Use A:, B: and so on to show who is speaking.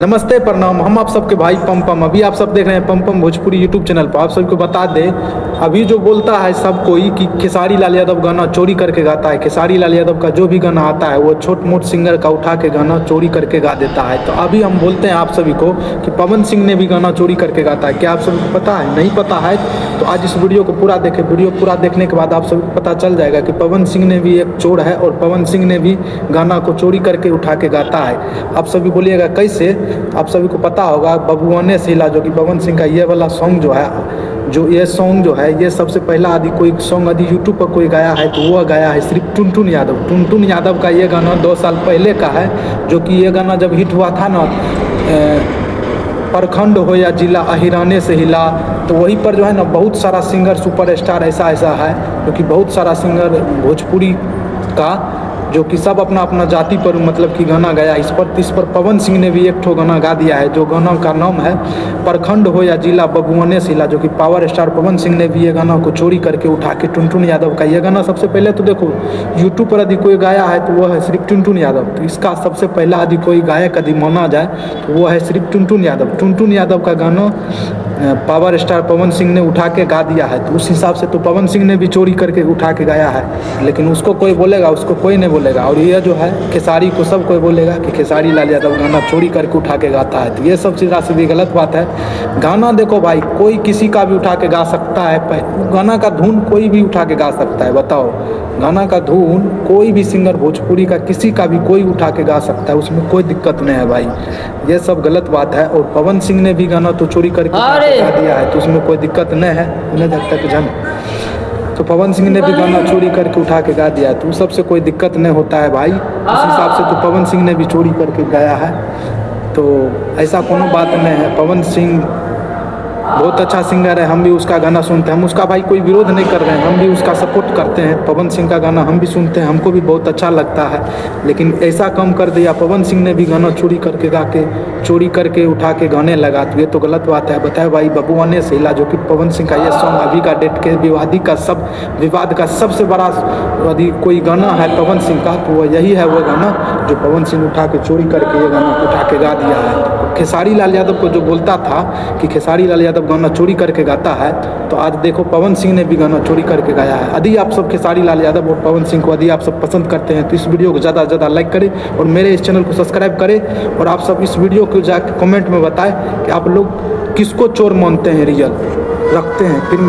A: नमस्ते प्रणाम। हम आप सबके भाई पम अभी आप सब देख रहे हैं पम भोजपुरी यूट्यूब चैनल पर। आप सबको बता दें, अभी जो बोलता है सब कोई कि खेसारी लाल यादव गाना चोरी करके गाता है। खेसारी लाल यादव का जो भी गाना आता है वो छोट मोट सिंगर का उठा के गाना चोरी करके गा देता है। तो अभी हम बोलते हैं आप सभी को कि पवन सिंह ने भी गाना चोरी करके गाता है। क्या आप सभी को पता है? नहीं पता है तो आज इस वीडियो को पूरा देखें। वीडियो पूरा देखने के बाद आप सभी को पता चल जाएगा कि पवन सिंह ने भी एक चोर है और पवन सिंह ने भी गाना को चोरी करके उठा के गाता है। आप सभी बोलिएगा कैसे? आप सभी को पता होगा बबुआने से हिला, जो कि पवन सिंह का ये वाला सॉन्ग जो है, ये सॉन्ग जो है ये सबसे पहला आदि कोई सॉन्ग आदि यूट्यूब पर कोई गाया है तो वो गाया है सिर्फ टुनटुन यादव। टुनटुन यादव का ये गाना 2 साल पहले का है, जो कि ये गाना जब हिट हुआ था ना, प्रखंड हो या जिला अहिराने से हिला, तो वहीं पर जो है ना बहुत सारा सिंगर सुपरस्टार ऐसा है, जो कि बहुत सारा सिंगर भोजपुरी का जो कि सब अपना अपना जाति पर मतलब कि गाना गाया। इस पर पवन सिंह ने भी एक ठो गाना गा दिया है, जो गाना का नाम है प्रखंड हो या जिला बबुआने से हिला, जो कि पावर स्टार पवन सिंह ने भी ये गाना को चोरी करके उठा के टुनटुन यादव का ये गाना सबसे पहले तो देखो यूट्यूब पर यदि कोई गाया है तो वो है सिर्फ टुनटुन यादव। तो इसका सबसे पहला यदि कोई गायक यदि माना जाए तो वो है सिर्फ टुनटुन यादव। टुनटुन यादव का गाना पावर स्टार पवन सिंह ने उठा के गा दिया है, तो उस हिसाब से तो पवन सिंह ने भी चोरी करके उठा के गाया है, लेकिन उसको कोई बोलेगा, उसको कोई नहीं बोलेगा। और ये जो है खेसारी को सब कोई बोलेगा कि खेसारी लाल यादव गाना चोरी करके उठा के गाता है। तो ये सब सीधा सीधी गलत बात है। गाना देखो भाई, कोई किसी का भी उठा के गा सकता है। गाना का धुन कोई भी उठा के गा सकता है। बताओ, गाना का धुन कोई भी सिंगर भोजपुरी का किसी का भी कोई उठा के गा सकता है, उसमें कोई दिक्कत नहीं है भाई। ये सब गलत बात है। और पवन सिंह ने भी गाना तो चोरी करके गा दिया है, तो उसमें कोई दिक्कत नहीं है। उन्हें जब तक जाने तो पवन सिंह ने भी गाना चोरी करके उठा के गा दिया है, तो उस सबसे कोई दिक्कत नहीं होता है भाई। उस हिसाब से तो पवन सिंह ने भी चोरी करके गाया है, तो ऐसा कोनो बात नहीं है। पवन सिंह बहुत अच्छा सिंगर है, हम भी उसका गाना सुनते हैं। हम उसका भाई कोई विरोध नहीं कर रहे हैं, हम भी उसका सपोर्ट करते हैं। पवन सिंह का गाना हम भी सुनते हैं, हमको भी बहुत अच्छा लगता है। लेकिन ऐसा काम कर दिया, पवन सिंह ने भी गाना चोरी करके गा के चोरी करके उठा के गाने लगा, तो ये तो गलत बात है। बताए भाई बबुआने से हिला, जो कि पवन सिंह का ये सॉन्ग अभी का डेट के विवाद का सबसे बड़ा यदि कोई गाना है पवन सिंह का, तो वो यही है वो गाना जो पवन सिंह उठा के चोरी करके ये गाना उठा के गा दिया है। खेसारी लाल यादव को जो बोलता था कि खेसारी लाल यादव गाना चोरी करके गाता है, तो आज देखो पवन सिंह ने भी गाना चोरी करके गाया है। यदि आप सब खेसारी लाल यादव और पवन सिंह को यदि आप सब पसंद करते हैं तो इस वीडियो को ज़्यादा से ज़्यादा लाइक करें और मेरे इस चैनल को सब्सक्राइब करें। और आप सब इस वीडियो को जाकर कमेंट में बताएं कि आप लोग किसको चोर मानते हैं, रियल रखते हैं। फिर